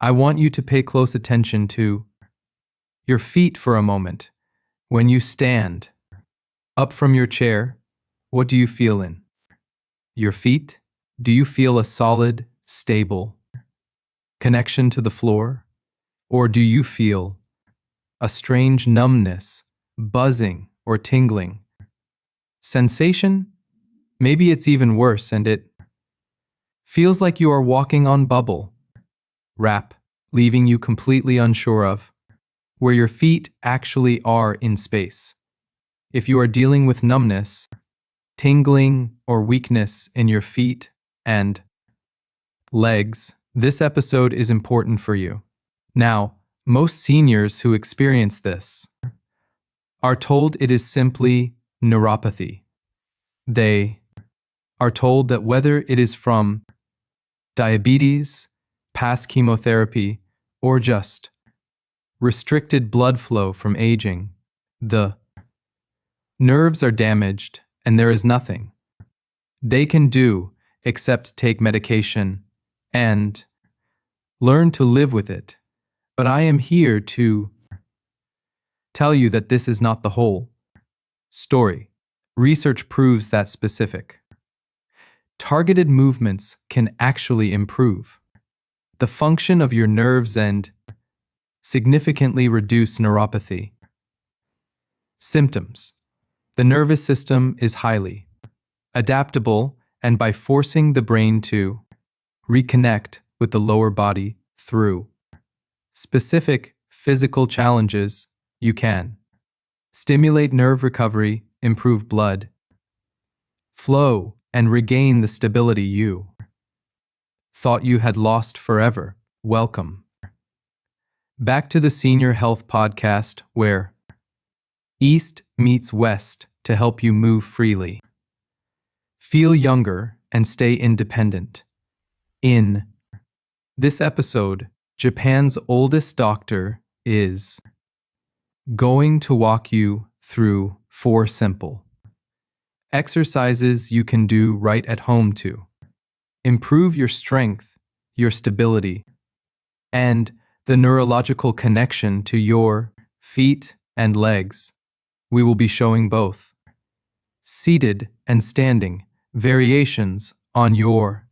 I want you to pay close attention to your feet for a moment. When you stand up from your chair, what do you feel in your feet? Do you feel a solid, stable connection to the floor? Or do you feel a strange numbness, buzzing, or tingling sensation? Maybe it's even worse and it feels like you are walking on bubble wrap, leaving you completely unsure of where your feet actually are in space. If you are dealing with numbness, tingling, or weakness in your feet and legs, this episode is important for you. Now, most seniors who experience this are told it is simply neuropathy. They are told that whether it is from diabetes, past chemotherapy, or just restricted blood flow from aging, the nerves are damaged and there is nothing they can do except take medication and learn to live with it. But I am here to tell you that this is not the whole story. Research proves that specific targeted movements can actually improve the function of your nerves and significantly reduce neuropathy symptoms. The nervous system is highly adaptable, and by forcing the brain to reconnect with the lower body through specific physical challenges, you can stimulate nerve recovery, improve blood flow, and regain the stability you thought you had lost forever. Welcome back to the Senior Health Podcast, where East meets West to help you move freely, feel younger, and stay independent. In this episode, Japan's oldest doctor is going to walk you through 4 simple exercises you can do right at home to improve your strength, your stability, and the neurological connection to your feet and legs. We will be showing both seated and standing variations on your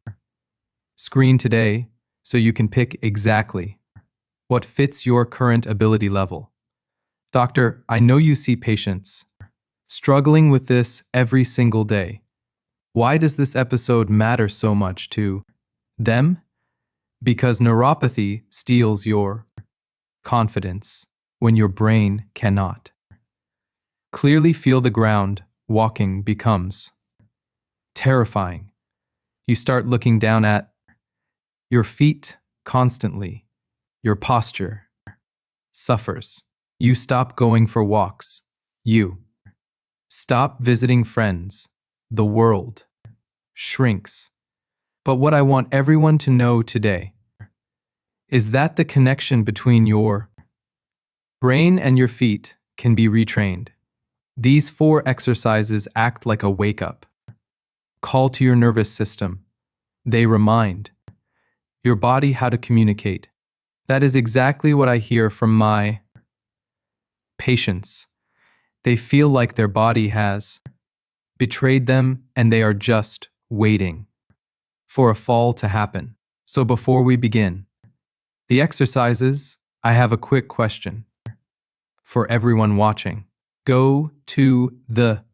screen today, so you can pick exactly what fits your current ability level. Doctor, I know you see patients struggling with this every single day. Why does this episode matter so much to them? Because neuropathy steals your confidence when your brain cannot clearly feel the ground. Walking becomes terrifying. You start looking down at your feet constantly. Your posture suffers. You stop going for walks. You stop visiting friends. The world shrinks. But what I want everyone to know today is that the connection between your brain and your feet can be retrained. These 4 exercises act like a wake-up call to your nervous system. They remind your body how to communicate. That is exactly what I hear from my patients. They feel like their body has betrayed them and they are just waiting for a fall to happen. So before we begin the exercises, I have a quick question for everyone watching. Go to the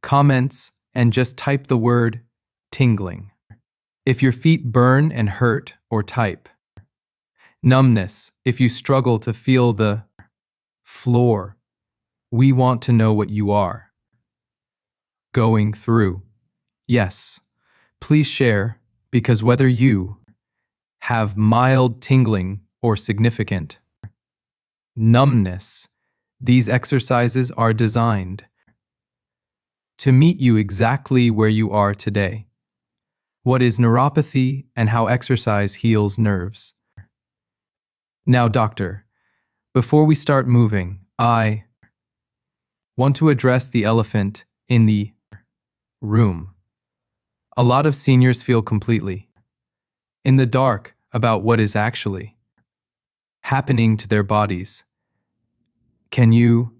comments and just type the word tingling. If your feet burn and hurt, or type numbness if you struggle to feel the floor. We want to know what you are going through. Yes, please share, because whether you have mild tingling or significant numbness, these exercises are designed to meet you exactly where you are today. What is neuropathy and how exercise heals nerves? Now, doctor, before we start moving, I want to address the elephant in the room. A lot of seniors feel completely in the dark about what is actually happening to their bodies. Can you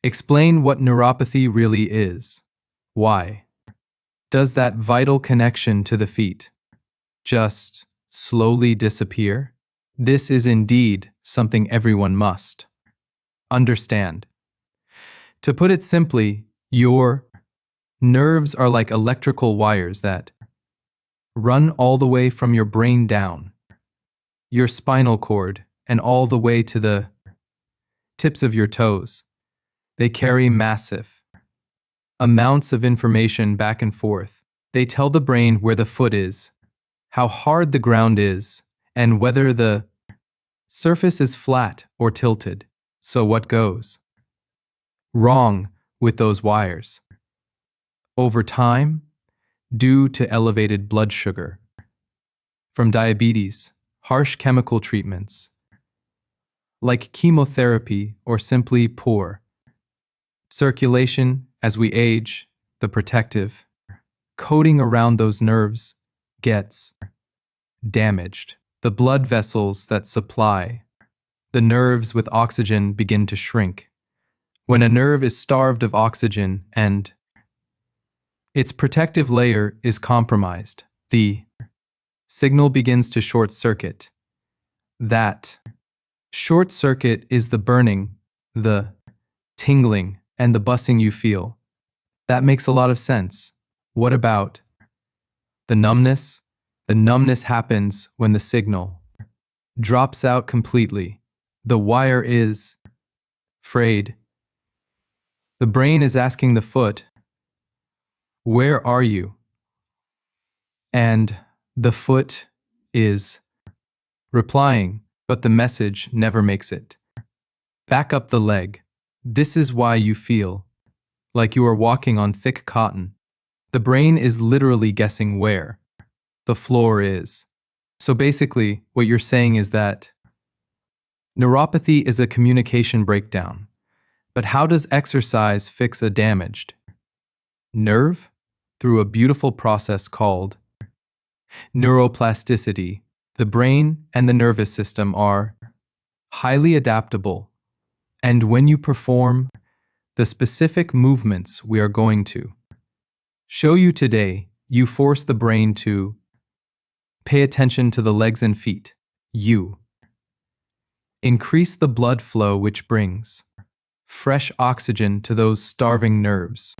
explain what neuropathy really is? Why does that vital connection to the feet just slowly disappear? This is indeed something everyone must understand. To put it simply, your nerves are like electrical wires that run all the way from your brain down, your spinal cord, and all the way to the tips of your toes. They carry massive amounts of information back and forth. They tell the brain where the foot is, how hard the ground is, and whether the surface is flat or tilted. So what goes wrong with those wires? Over time, due to elevated blood sugar, from diabetes, harsh chemical treatments, like chemotherapy or simply poor circulation as we age, the protective coating around those nerves gets damaged. The blood vessels that supply the nerves with oxygen begin to shrink. When a nerve is starved of oxygen and its protective layer is compromised, the signal begins to short circuit. That short circuit is the burning, the tingling, and the buzzing you feel. That makes a lot of sense. What about the numbness? The numbness happens when the signal drops out completely. The wire is frayed. The brain is asking the foot, "Where are you?" And the foot is replying, but the message never makes it back up the leg. This is why you feel like you are walking on thick cotton. The brain is literally guessing where the floor is. So basically, what you're saying is that neuropathy is a communication breakdown. But how does exercise fix a damaged nerve? Through a beautiful process called neuroplasticity. The brain and the nervous system are highly adaptable, and when you perform the specific movements we are going to show you today, you force the brain to pay attention to the legs and feet. You increase the blood flow, which brings fresh oxygen to those starving nerves,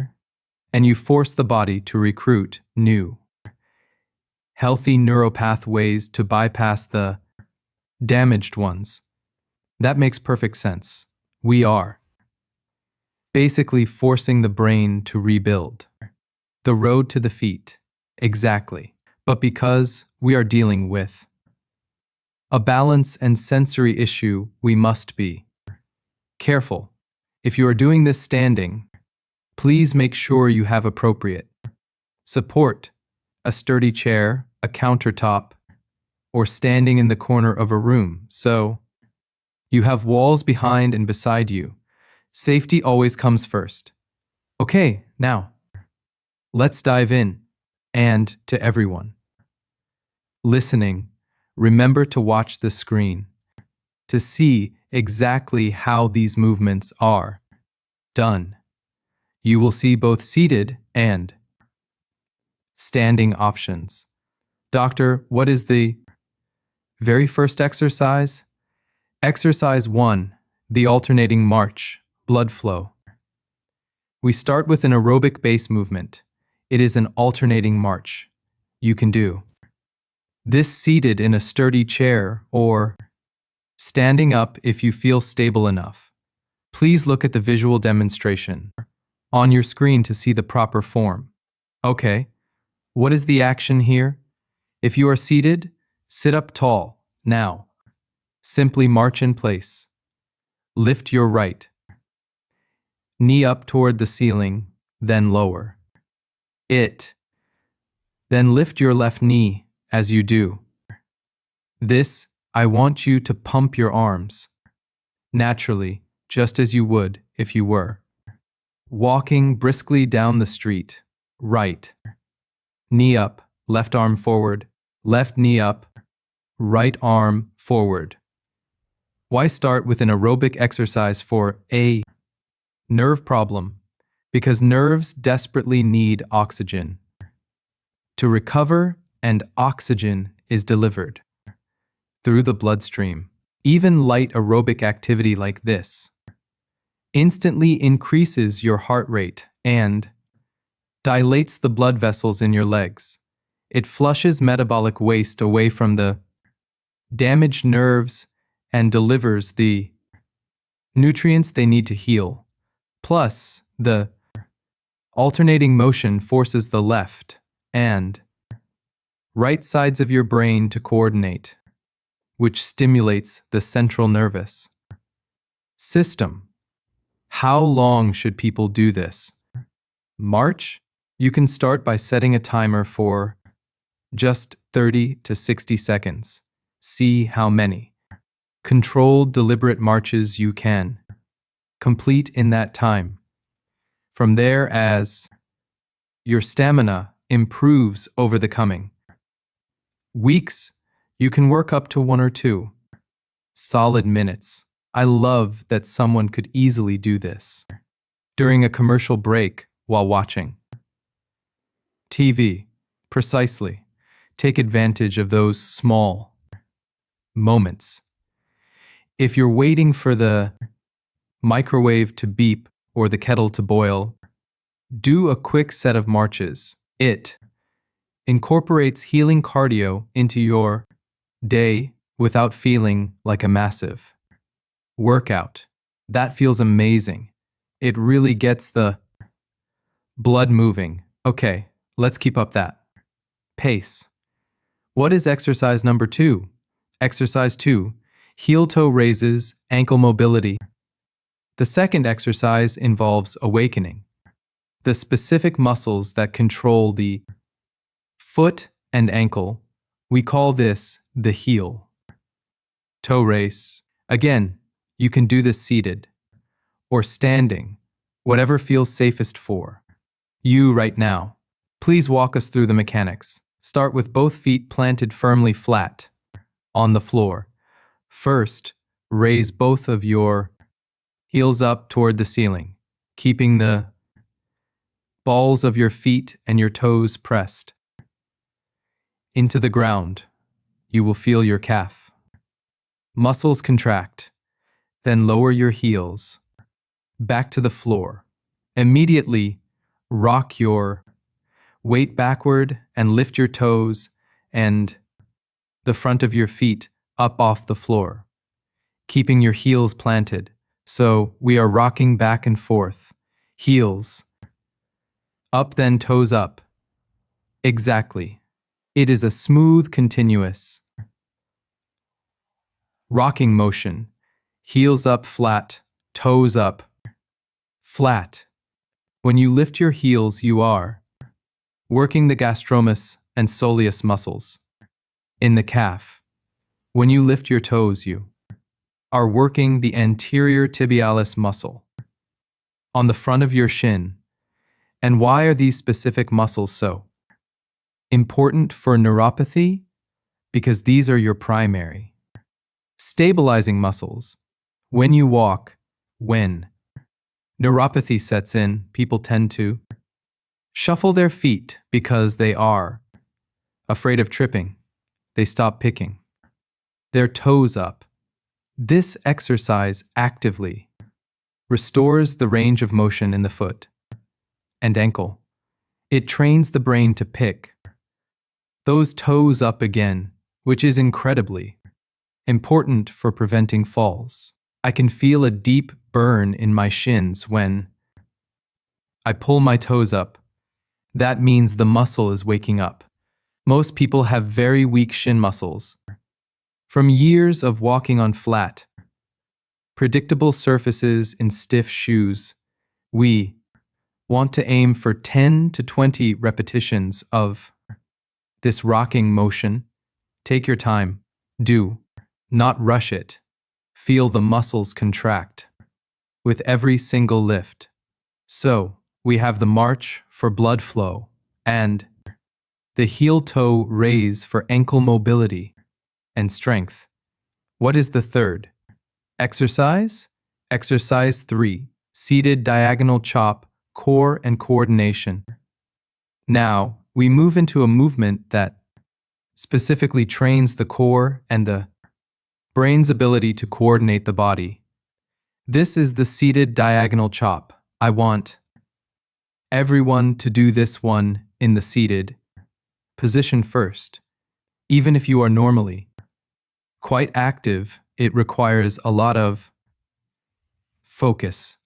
and you force the body to recruit new, healthy neural pathways to bypass the damaged ones. That makes perfect sense. We are basically forcing the brain to rebuild the road to the feet. Exactly. But because we are dealing with a balance and sensory issue, we must be careful. If you are doing this standing, please make sure you have appropriate support, a sturdy chair, a countertop, or standing in the corner of a room, so you have walls behind and beside you. Safety always comes first. Okay, now, let's dive in. And to everyone listening, remember to watch the screen to see exactly how these movements are done. You will see both seated and standing options. Doctor, what is the very first exercise? Exercise 1, the alternating march, blood flow. We start with an aerobic base movement. It is an alternating march. You can do this seated in a sturdy chair or standing up if you feel stable enough. Please look at the visual demonstration on your screen to see the proper form. Okay, what is the action here? If you are seated, sit up tall. Now, simply march in place. Lift your right knee up toward the ceiling, then lower it. Then lift your left knee as you do this. I want you to pump your arms naturally, just as you would if you were walking briskly down the street. Right knee up, left arm forward, left knee up, right arm forward. Why start with an aerobic exercise for a nerve problem? Because nerves desperately need oxygen to recover, and oxygen is delivered through the bloodstream. Even light aerobic activity like this instantly increases your heart rate and dilates the blood vessels in your legs. It flushes metabolic waste away from the damaged nerves and delivers the nutrients they need to heal. Plus, the alternating motion forces the left and right sides of your brain to coordinate, which stimulates the central nervous system. How long should people do this? March? You can start by setting a timer for just 30 to 60 seconds. See how many controlled, deliberate marches you can complete in that time. From there, as your stamina improves over the coming weeks, you can work up to 1 or 2 solid minutes. I love that someone could easily do this during a commercial break while watching TV. Precisely. Take advantage of those small moments. If you're waiting for the microwave to beep or the kettle to boil, do a quick set of marches. It incorporates healing cardio into your day without feeling like a massive workout. That feels amazing. It really gets the blood moving. Okay, let's keep up that pace. What is exercise number 2? Exercise 2, heel toe raises, ankle mobility. The second exercise involves awakening the specific muscles that control the foot and ankle. We call this the heel toe raise. Again, you can do this seated or standing, whatever feels safest for you right now. Please walk us through the mechanics. Start with both feet planted firmly flat on the floor. First, raise both of your heels up toward the ceiling, keeping the balls of your feet and your toes pressed into the ground. You will feel your calf muscles contract. Then lower your heels back to the floor. Immediately, rock your weight backward and lift your toes and the front of your feet up off the floor, keeping your heels planted. So we are rocking back and forth. Heels up, then toes up. Exactly. It is a smooth, continuous rocking motion. Heels up flat, toes up flat. When you lift your heels, you are working the gastrocnemius and soleus muscles in the calf. When you lift your toes, you are working the anterior tibialis muscle on the front of your shin. And why are these specific muscles so important for neuropathy? Because these are your primary stabilizing muscles. When you walk, when neuropathy sets in, people tend to shuffle their feet because they are afraid of tripping. They stop picking their toes up. This exercise actively restores the range of motion in the foot and ankle. It trains the brain to pick those toes up again, which is incredibly important for preventing falls. I can feel a deep burn in my shins when I pull my toes up. That means the muscle is waking up. Most people have very weak shin muscles from years of walking on flat, predictable surfaces in stiff shoes. We want to aim for 10 to 20 repetitions of this rocking motion. Take your time. Do not rush it. Feel the muscles contract with every single lift. So, we have the march for blood flow and the heel-toe raise for ankle mobility and strength. What is the third? Exercise? Exercise 3. Seated diagonal chop, core and coordination. Now, we move into a movement that specifically trains the core and the brain's ability to coordinate the body. This is the seated diagonal chop. I want everyone to do this one in the seated position first. Even if you are normally quite active, it requires a lot of focus.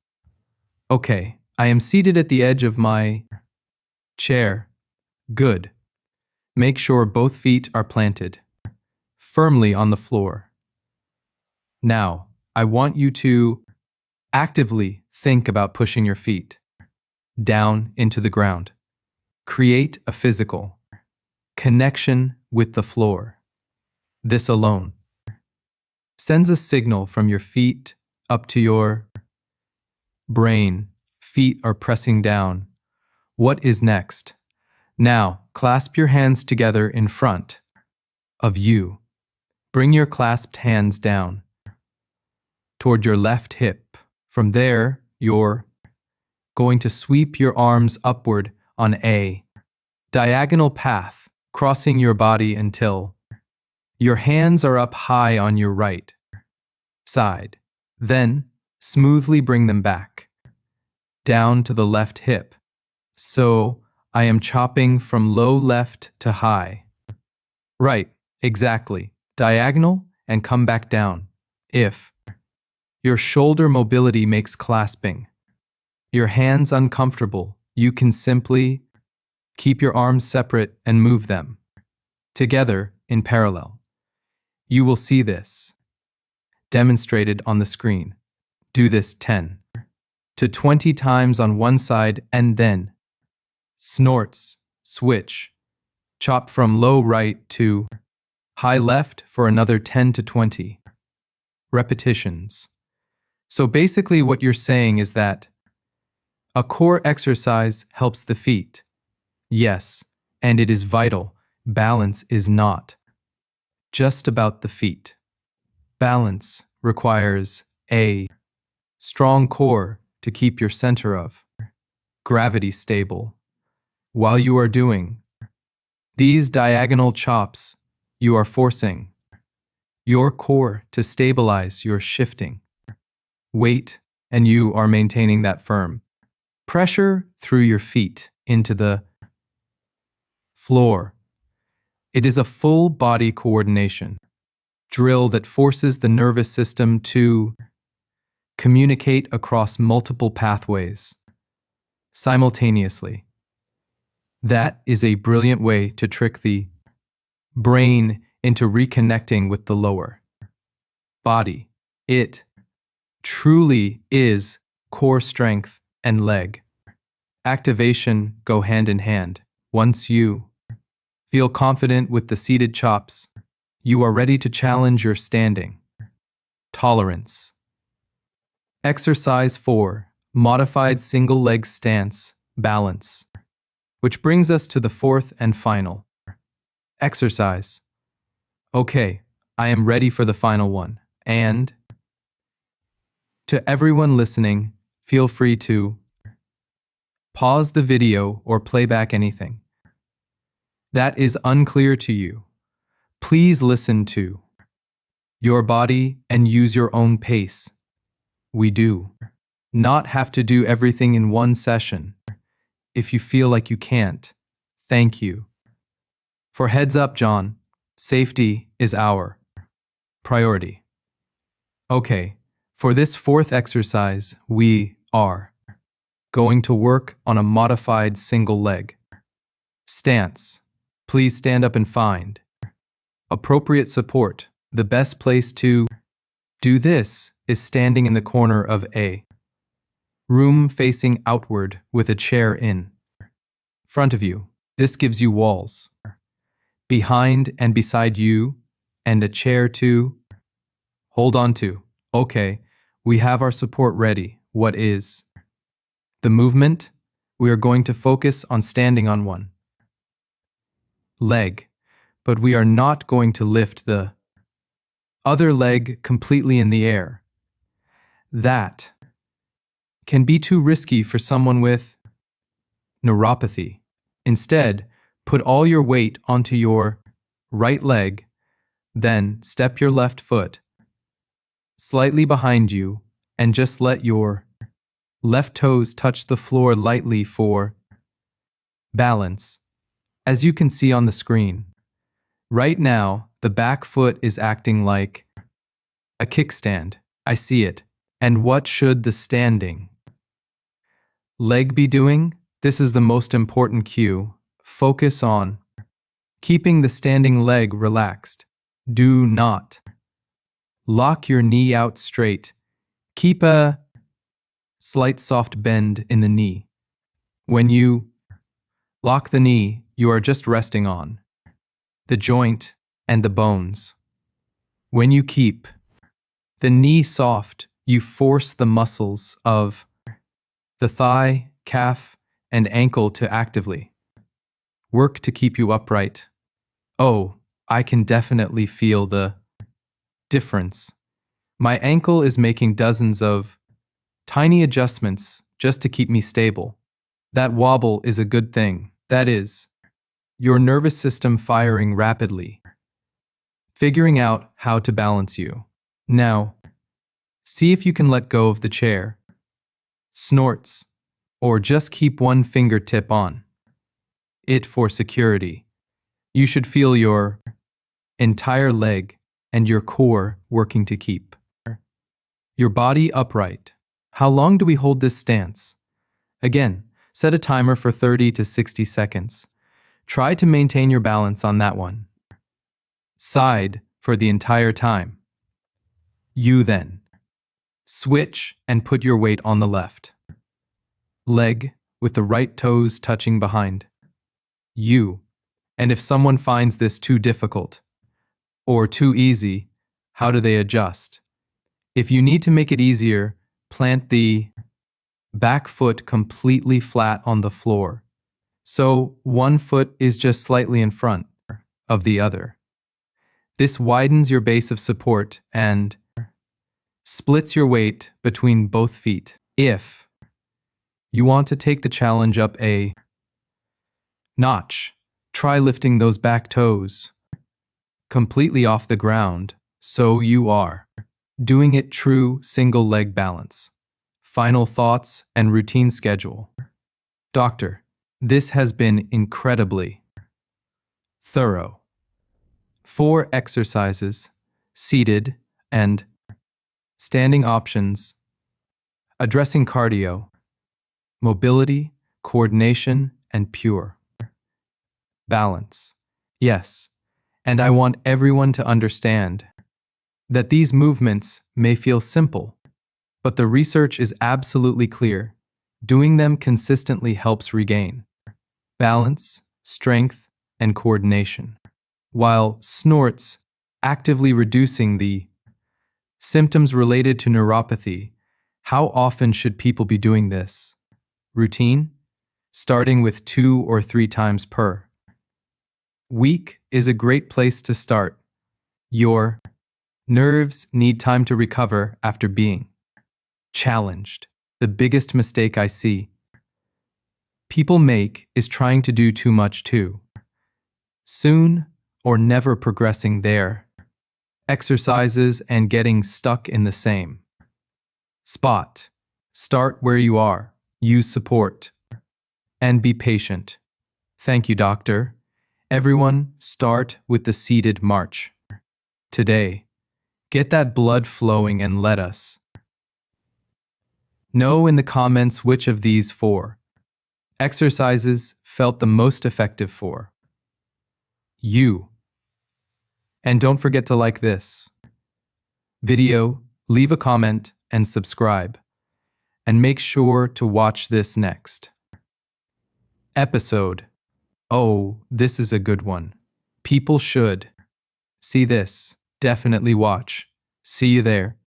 Okay, I am seated at the edge of my chair. Good. Make sure both feet are planted firmly on the floor. Now, I want you to actively think about pushing your feet down into the ground. Create a physical connection with the floor. This alone sends a signal from your feet up to your brain. Feet are pressing down. What is next? Now, clasp your hands together in front of you. Bring your clasped hands down toward your left hip. From there, you're going to sweep your arms upward on a diagonal path, crossing your body until your hands are up high on your right side. Then, smoothly bring them back down to the left hip. So, I am chopping from low left to high. Right, exactly. Diagonal and come back down. If your shoulder mobility makes clasping your hands uncomfortable, you can simply keep your arms separate and move them together in parallel. You will see this demonstrated on the screen. Do this 10 to 20 times on one side and then snorts, switch, chop from low right to high left for another 10 to 20 repetitions. So basically what you're saying is that a core exercise helps the feet. Yes, and it is vital. Balance is not just about the feet. Balance requires a strong core to keep your center of gravity stable. While you are doing these diagonal chops, you are forcing your core to stabilize your shifting weight, and you are maintaining that firm pressure through your feet into the floor. It is a full body coordination drill that forces the nervous system to communicate across multiple pathways simultaneously. That is a brilliant way to trick the brain into reconnecting with the lower body. It truly is core strength and leg activation go hand in hand. Once you feel confident with the seated chops, you are ready to challenge your standing tolerance. Exercise 4. Modified single leg stance, balance. Which brings us to the fourth and final exercise. Okay, I am ready for the final one. And to everyone listening, feel free to pause the video or play back anything that is unclear to you. Please listen to your body and use your own pace. We do not have to do everything in one session. If you feel like you can't, thank you. For heads up, John, safety is our priority. Okay, for this fourth exercise, we are going to work on a modified single leg stance. Please stand up and find appropriate support. The best place to do this is standing in the corner of a room facing outward with a chair in front of you. This gives you walls behind and beside you and a chair to hold on to. Okay, we have our support ready. What is the movement? We are going to focus on standing on one leg, but we are not going to lift the other leg completely in the air. That can be too risky for someone with neuropathy. Instead, put all your weight onto your right leg, then step your left foot slightly behind you and just let your left toes touch the floor lightly for balance. As you can see on the screen, right now the back foot is acting like a kickstand. I see it. And what should the standing leg be doing? This is the most important cue. Focus on keeping the standing leg relaxed. Do not lock your knee out straight. Keep a slight soft bend in the knee. When you lock the knee, you are just resting on the joint and the bones. When you keep the knee soft, you force the muscles of the thigh, calf, and ankle to actively work to keep you upright. Oh, I can definitely feel the difference. My ankle is making dozens of tiny adjustments just to keep me stable. That wobble is a good thing. That is, your nervous system firing rapidly, figuring out how to balance you. Now, see if you can let go of the chair, snorts, or just keep one fingertip on it for security. You should feel your entire leg and your core working to keep your body upright. How long do we hold this stance? Again, set a timer for 30 to 60 seconds. Try to maintain your balance on that one side for the entire time. You then switch and put your weight on the left leg with the right toes touching behind you. And if someone finds this too difficult or too easy, how do they adjust? If you need to make it easier, plant the back foot completely flat on the floor. So one foot is just slightly in front of the other. This widens your base of support and splits your weight between both feet. If you want to take the challenge up a notch, try lifting those back toes completely off the ground so you are doing it true single leg balance. Final thoughts and routine schedule. Doctor, this has been incredibly thorough. 4 exercises, seated and standing options, addressing cardio, mobility, coordination, and pure balance. Yes, and I want everyone to understand that these movements may feel simple, but the research is absolutely clear. Doing them consistently helps regain balance, strength, and coordination, while snorts actively reducing the symptoms related to neuropathy. How often should people be doing this? Routine? Starting with 2 or 3 times per week is a great place to start. Your nerves need time to recover after being challenged. The biggest mistake I see people make is trying to do too much too soon or never progressing their exercises and getting stuck in the same spot. Start where you are, use support, and be patient. Thank you, doctor. Everyone, start with the seated march. Today, get that blood flowing and let us know in the comments which of these 4 exercises felt the most effective for you. And don't forget to like this video, leave a comment, and subscribe. And make sure to watch this next episode. Oh, this is a good one. People should see this. Definitely watch. See you there.